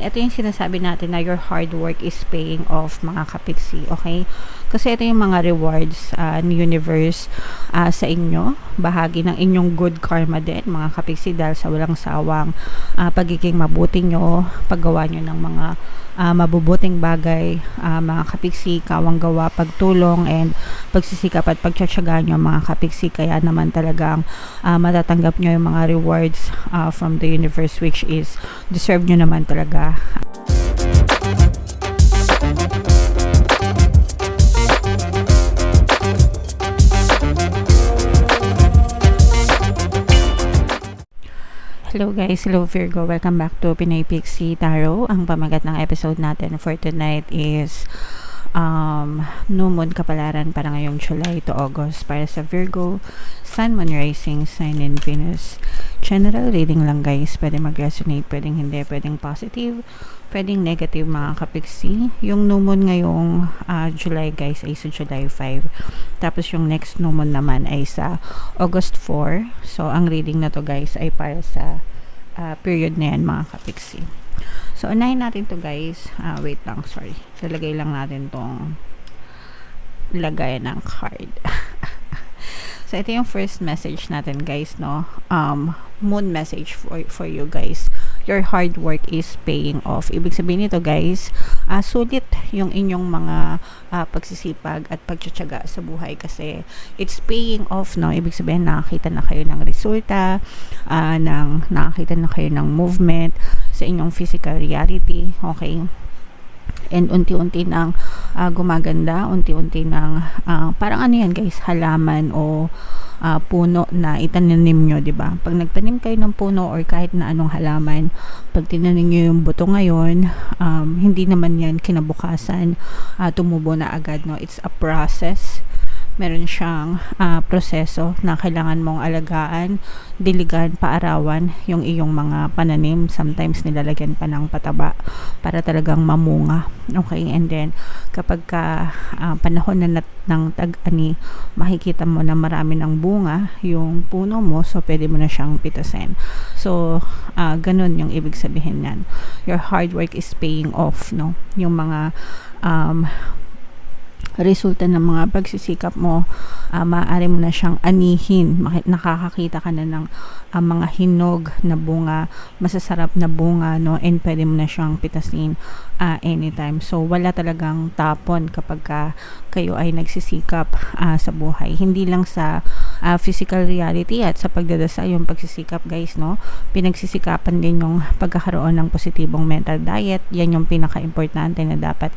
Ito yung sinasabi natin na your hard work is paying off, mga kapiksi, okay? Kasi ito yung mga rewards ni universe sa inyo. Bahagi ng inyong good karma din, mga kapiksi, dahil sa walang sawang pagiging mabuti nyo, paggawa nyo ng mga mabubuting bagay, mga kapiksi, kawang gawa, pagtulong, and pagsisikap at pagtsatsaga nyo, mga kapiksi. Kaya naman talagang matatanggap nyo yung mga rewards from the universe, which is deserve nyo naman talaga. Hello guys, hello Virgo, welcome back to Pinoy Pixie Tarot. Ang pamagat ng episode natin for tonight is New Moon Kapalaran para ngayong July to August para sa Virgo, Sun, Moon, Rising, Sign, and Venus. General reading lang guys, pwede mag-resonate, pwedeng hindi, pwedeng positive, pwedeng negative, mga kapiksi. Yung New Moon ngayong July guys ay sa July 5. Tapos yung next New Moon naman ay sa August 4. So ang reading na to guys ay para sa period na yan, mga kapiksi. So unahin natin to guys. Wait lang, sorry. Lalagay lang natin tong lagay ng card. So ito yung first message natin guys, no? Moon message for you guys. Your hard work is paying off. Ibig sabihin nito guys, sulit yung inyong mga pagsisipag at pagtsatsaga sa buhay kasi it's paying off, no? Ibig sabihin nakakita na kayo ng resulta, nakakita na kayo ng movement sa inyong physical reality, okay? And unti-unti nang gumaganda, unti-unti nang parang ano yan guys, halaman o puno na itananim nyo, di ba? Pag nagtanim kayo ng puno or kahit na anong halaman, pag tinanim nyo yung buto ngayon, hindi naman yan kinabukasan tumubo na agad, no? It's a process. Meron siyang proseso na kailangan mong alagaan, diligan, paarawan yung iyong mga pananim. Sometimes nilalagyan pa ng pataba para talagang mamunga. Okay, and then kapag panahon na ng tag-ani, makikita mo na marami ng bunga yung puno mo, so pwede mo na siyang pitasin. So ganun yung ibig sabihin yan. Your hard work is paying off, no? Yung mga resulta ng mga pagsisikap mo, maaari mo na siyang anihin. Nakakakita ka na ng mga hinog na bunga, masasarap na bunga, no? And pwede mo na siyang pitasin anytime. So wala talagang tapon kapag kayo ay nagsisikap sa buhay. Hindi lang sa physical reality at sa pagdadasal yung pagsisikap guys, no? Pinagsisikapan din yung pagkakaroon ng positibong mental diet. Yan yung pinaka-importante na dapat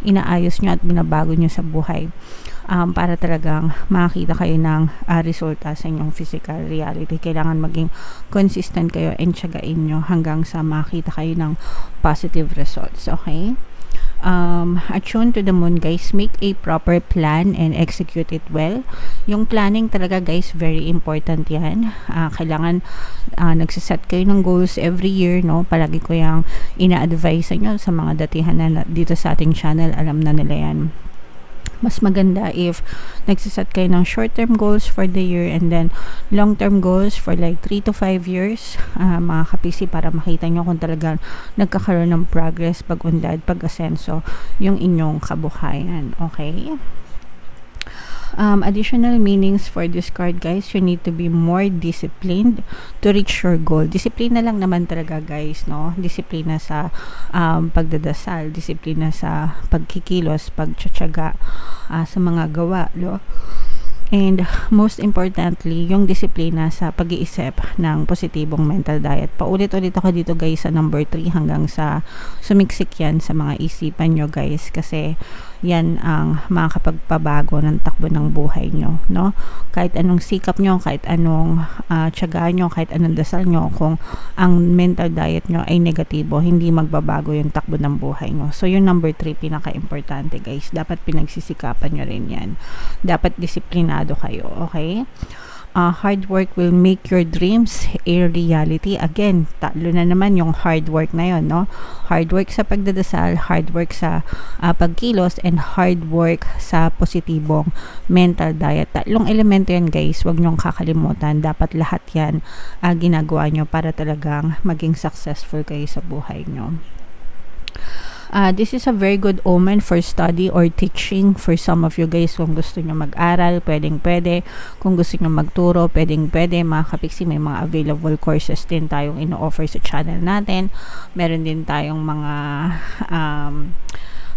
inaayos nyo at binabago nyo sa buhay para talagang makakita kayo ng resulta sa inyong physical reality. Kailangan maging consistent kayo and tiyagain nyo hanggang sa makita kayo ng positive results, okay? Attune to the moon guys, make a proper plan and execute it well. Yung planning talaga guys, very important yan. Kailangan nagsiset kayo ng goals every year, no? Palagi ko yung ina-advise sa inyo, sa mga datihan na dito sa ating channel, alam na nila yan. Mas maganda if nagsiset kayo ng short-term goals for the year and then long-term goals for like 3 to 5 years, mga kapisi, para makita nyo kung talagang nagkakaroon ng progress, pag-unlad, pag-asenso yung inyong kabuhayan, okay? Additional meanings for this card guys, you need to be more disciplined to reach your goal. Disiplina lang naman talaga guys, no? Disiplina sa pagdadasal, disiplina sa pagkikilos, pagtsatsaga sa mga gawa, no? And most importantly, yung disiplina sa pag-iisip ng positibong mental diet. Paulit-ulit ako dito guys sa number 3 hanggang sa sumiksik yan sa mga isipan nyo guys, kasi yan ang makakapagpabago ng takbo ng buhay nyo, no? Kahit anong sikap nyo, kahit anong tiyaga nyo, kahit anong dasal nyo, kung ang mental diet nyo ay negatibo, hindi magbabago yung takbo ng buhay nyo. So yung number 3, pinaka-importante guys, dapat pinagsisikapan nyo rin yan. Dapat disiplinado kayo, okay? Hard work will make your dreams a reality. Again, tatlo na naman yung hard work na yun, no? Hard work sa pagdadasal, hard work sa pagkilos, and hard work sa positibong mental diet. Tatlong elemento yan guys, wag nyong kakalimutan. Dapat lahat yan ginagawa nyo para talagang maging successful kayo sa buhay nyo. This is a very good omen for study or teaching for some of you guys. Kung gusto nyo mag-aral, pwedeng-pwede. Kung gusto nyo magturo, pwedeng-pwede. Mga kapiksi, may mga available courses din tayong ino-offer sa channel natin. Meron din tayong mga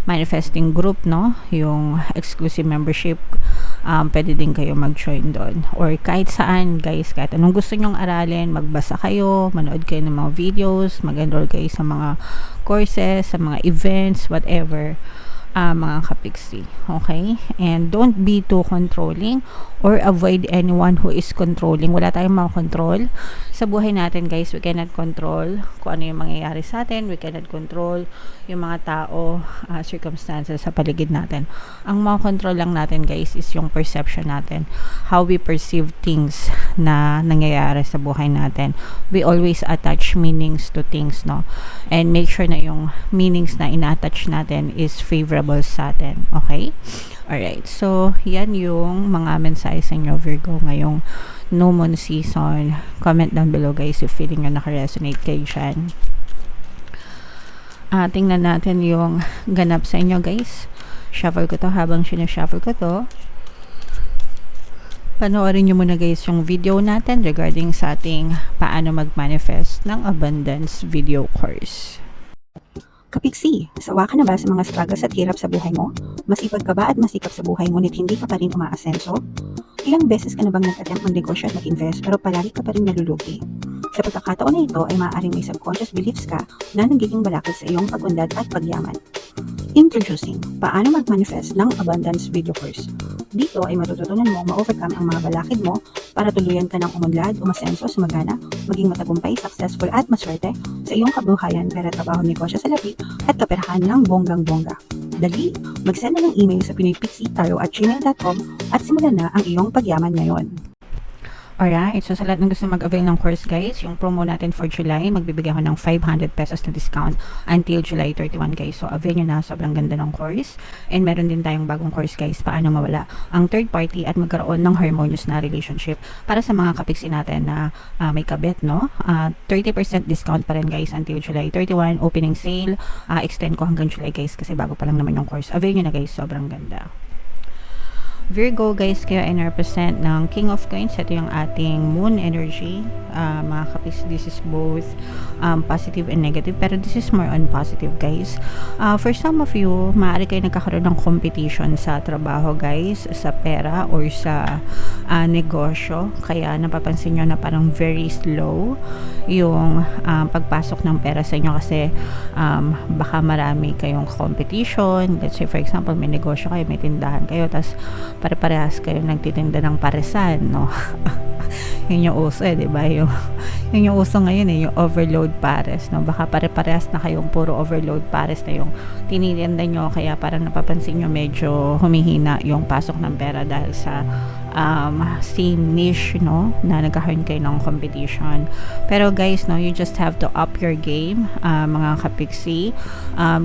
manifesting group, no? Yung exclusive membership, pwede din kayo mag-join doon. Or kahit saan, guys, kahit anong gusto nyong aralin, magbasa kayo, manood kayo ng mga videos, mag-enroll kayo sa mga courses, sa mga events, whatever, mga kapiksi. Okay? And don't be too controlling or avoid anyone who is controlling. Wala tayong control sa buhay natin, guys. We cannot control kung ano yung mangyayari sa atin. We cannot control yung mga tao, circumstances sa paligid natin. Ang control lang natin, guys, is yung perception natin. How we perceive things na nangyayari sa buhay natin. We always attach meanings to things, no? And make sure na yung meanings na ina-attach natin is favorable sa atin. Okay? Alright. So, yan yung mga mensahe sa inyo, Virgo, ngayong new moon season. Comment down below, guys, if feeling nyo naka-resonate kayo dyan. Tingnan natin yung ganap sa inyo, guys. Shuffle ko to. Habang sinashuffle ko to, panoorin nyo muna, guys, yung video natin regarding sa ating paano mag-manifest ng abundance video course. Kapiksi, sawa ka na ba sa mga struggles at hirap sa buhay mo? Masipag ka ba at masikap sa buhay ngunit hindi ka pa rin umaasenso? Ilang beses ka na bang nag-attempt mag-negosyo at mag-invest pero palagi ka pa rin nalulugi? Sa pagkakataon na ito ay maaaring may subconscious beliefs ka na nagiging balakid sa iyong pag-unlad at pagyaman. Introducing, paano mag-manifest ng abundance video course. Dito ay matututunan mo ma-overcome ang mga balakid mo para tuluyan ka ng umunlad, umasenso, sumagana, maging matagumpay, successful at maswerte sa iyong kabuhayan, pera, trabaho, negosyo sa lapi at kaperahan ng bonggang-bongga. Dali, mag-send na ng email sa pinoypixitaro@gmail.com at simulan na ang iyong pagyaman ngayon. Alright, so sa lahat ng gusto mag-avail ng course, guys, yung promo natin for July, magbibigay ako ng 500 pesos na discount until July 31, guys. So avail nyo na, sobrang ganda ng course. And meron din tayong bagong course, guys, paano mawala ang third party at magkaroon ng harmonious na relationship para sa mga kapiksi natin na may kabet, no? 30% discount pa rin, guys, until July 31, opening sale. Extend ko hanggang July, guys, kasi bago pa lang naman yung course. Avail nyo na, guys, sobrang ganda. Virgo, guys, kayo ay represent ng King of Coins. Ito yung ating moon energy. Mga kapis, this is both positive and negative, pero this is more on positive, guys. For some of you, maaari kayo nagkakaroon ng competition sa trabaho, guys, sa pera or sa negosyo. Kaya napapansin nyo na parang very slow yung pagpasok ng pera sa inyo kasi baka marami kayong competition. Let's say, for example, may negosyo kayo, may tindahan kayo, tas pare-parehas kayo nagtitinda ng paresan, no? Yun yung uso, diba? Yun yung uso ngayon, yung overload pares, no? Baka pare-parehas na kayong puro overload pares na yung tinitinda nyo, kaya parang napapansin nyo medyo humihina yung pasok ng pera dahil sa same niche, no, na nagkakaroon kayo ng competition. Pero guys, no, you just have to up your game, mga kapiksi.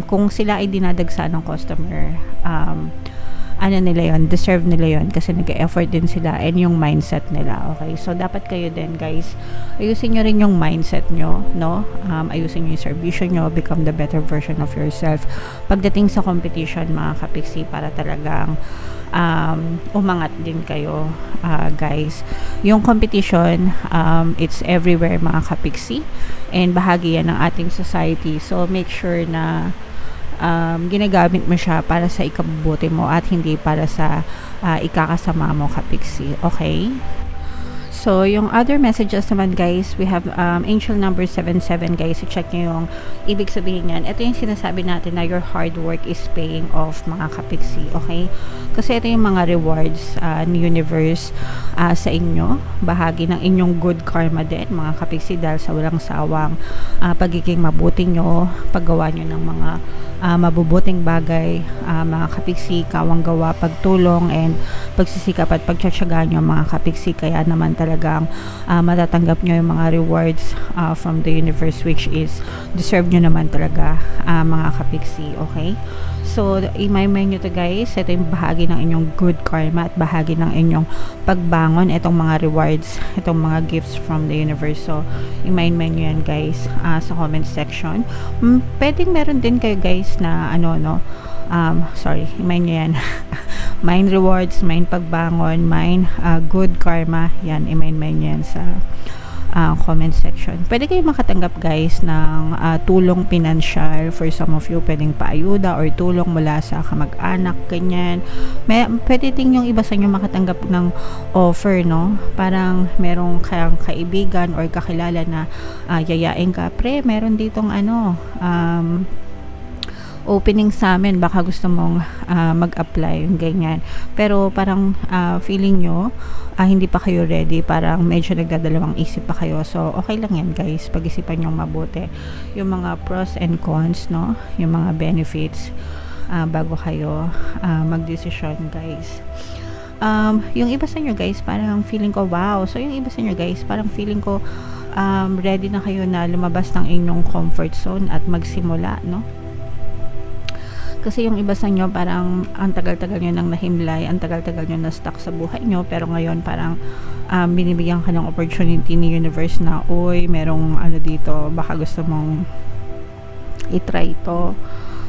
Kung sila ay dinadagsa ng customer, ano nila yon, deserve nila yon kasi nag-effort din sila and yung mindset nila. Okay, so dapat kayo din, guys, ayusin nyo rin yung mindset nyo, no? Ayusin nyo yung servisyo nyo, become the better version of yourself pagdating sa competition, mga kapiksi, para talagang umangat din kayo, guys. Yung competition, it's everywhere, mga kapiksi, and bahagi yan ng ating society. So make sure na ginagamit mo siya para sa ikabubuti mo at hindi para sa ikakasama mo, kapiksi. Okay? So, yung other messages naman, guys, we have angel number 77, guys. I-check nyo yung ibig sabihin yan. Ito yung sinasabi natin na your hard work is paying off, mga kapiksi. Okay? Kasi ito yung mga rewards ni universe sa inyo. Bahagi ng inyong good karma din, mga kapiksi, dahil sa walang sawang pagiging mabuti nyo, paggawa nyo ng mga mabubuting bagay, mga kapiksi, kawang gawa, pagtulong, and pagsisikap at pagtsatsaga nyo, mga kapiksi. Kaya naman talaga talagang matatanggap nyo yung mga rewards from the universe, which is deserve nyo naman talaga, mga kapiksi. Okay, so imay-may nyo to guys. Ito yung bahagi ng inyong good karma at bahagi ng inyong pagbangon, itong mga rewards, itong mga gifts from the universe. So imay-may nyo yan guys, sa comment section. Pwedeng meron din kayo guys na imay nyo yan. Mine rewards, mine pagbangon, mine good karma, yan, imay-may nyo yan sa comment section. Pwede kayo makatanggap guys ng tulong pinansyal. For some of you, pwedeng paayuda or tulong mula sa kamag-anak, ganyan. Pwede din yung iba sa inyo makatanggap ng offer, no? Parang merong kayang kaibigan or kakilala na yayain ka, pre, meron ditong opening sa amin, baka gusto mong mag-apply, ganyan. Pero parang feeling nyo hindi pa kayo ready, parang medyo nagdadalawang isip pa kayo. So okay lang yan guys, pag-isipan nyo mabuti yung mga pros and cons, no, yung mga benefits bago kayo mag-decision guys. Yung iba sa inyo guys, parang feeling ko wow. So yung iba sa inyo guys, parang feeling ko ready na kayo na lumabas ng inyong comfort zone at magsimula, no? Kasi yung iba sa inyo parang ang tagal-tagal nyo nang nahimlay, ang tagal-tagal nyo na stuck sa buhay nyo, pero ngayon parang binibigyan ka ng opportunity ni universe na, uy, merong dito, baka gusto mong itry ito.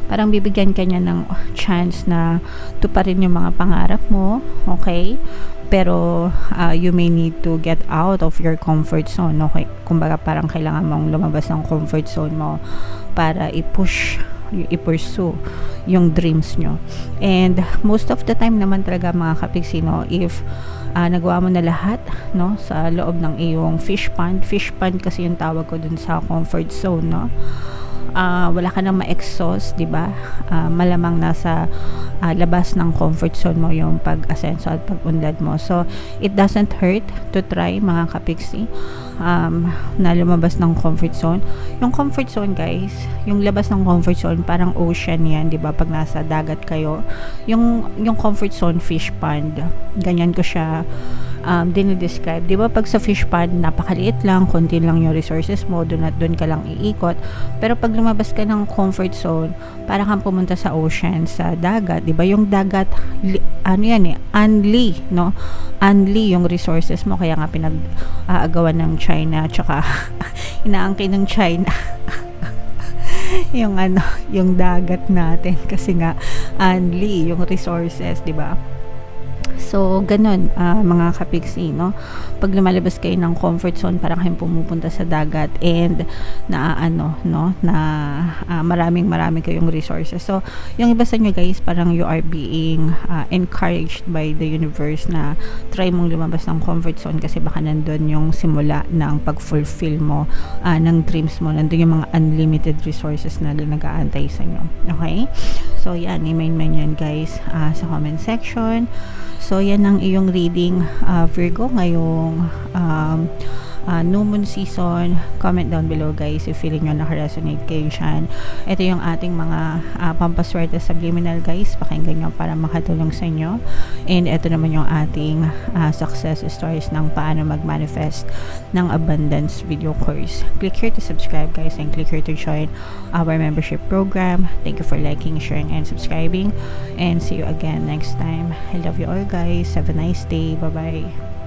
Parang bibigyan ka niya ng chance na tuparin yung mga pangarap mo, okay? Pero you may need to get out of your comfort zone, okay? Kumbaga parang kailangan mong lumabas ng comfort zone mo para i-pursue yung dreams nyo. And most of the time naman talaga mga kapiksi, no, if nagawa mo na lahat, no, sa loob ng iyong fish pond kasi yung tawag ko dun sa comfort zone, no, wala ka nang ma-exhaust, diba? Malamang nasa labas ng comfort zone mo yung pag-asenso at pag-unlad mo. So it doesn't hurt to try mga kapiksi na lumabas ng comfort zone. Yung comfort zone guys, yung labas ng comfort zone parang ocean yan, diba? Pag nasa dagat kayo, yung comfort zone fish pond, ganyan ko siya dinidescribe. Diba pag sa fish pond, napakaliit lang, konti lang yung resources mo, doon at doon ka lang iikot. Pero pag lumabas ka ng comfort zone, para kang pumunta sa ocean, sa dagat, diba? Yung dagat, unli, no? Unli yung resources mo, kaya nga pinag-aagawan ng China, tsaka inaangkin ng China yung dagat natin, kasi nga unli yung resources, diba? So, ganun, mga kapiksi, no? Pag lumalabas kayo ng comfort zone, parang kayong pumupunta sa dagat and marami kayong resources. So, yung iba sa inyo guys, parang you are being encouraged by the universe na try mong lumabas ng comfort zone kasi baka nandun yung simula ng pag-fulfill mo ng dreams mo. Nandun yung mga unlimited resources na nag-aantay sa inyo. Okay? So, yan, i-main yan guys sa comment section. So, yan ang iyong reading, Virgo, ngayong new moon season. Comment down below guys if feeling nyo naka-resonate kayo dyan. Ito yung ating mga pampaswerte subliminal guys, pakinggan nyo para makatulong sa inyo. And ito naman yung ating success stories ng paano mag-manifest ng abundance video course. Click here to subscribe guys and click here to join our membership program. Thank you for liking, sharing, and subscribing, and see you again next time. I love you all guys. Have a nice day. Bye bye.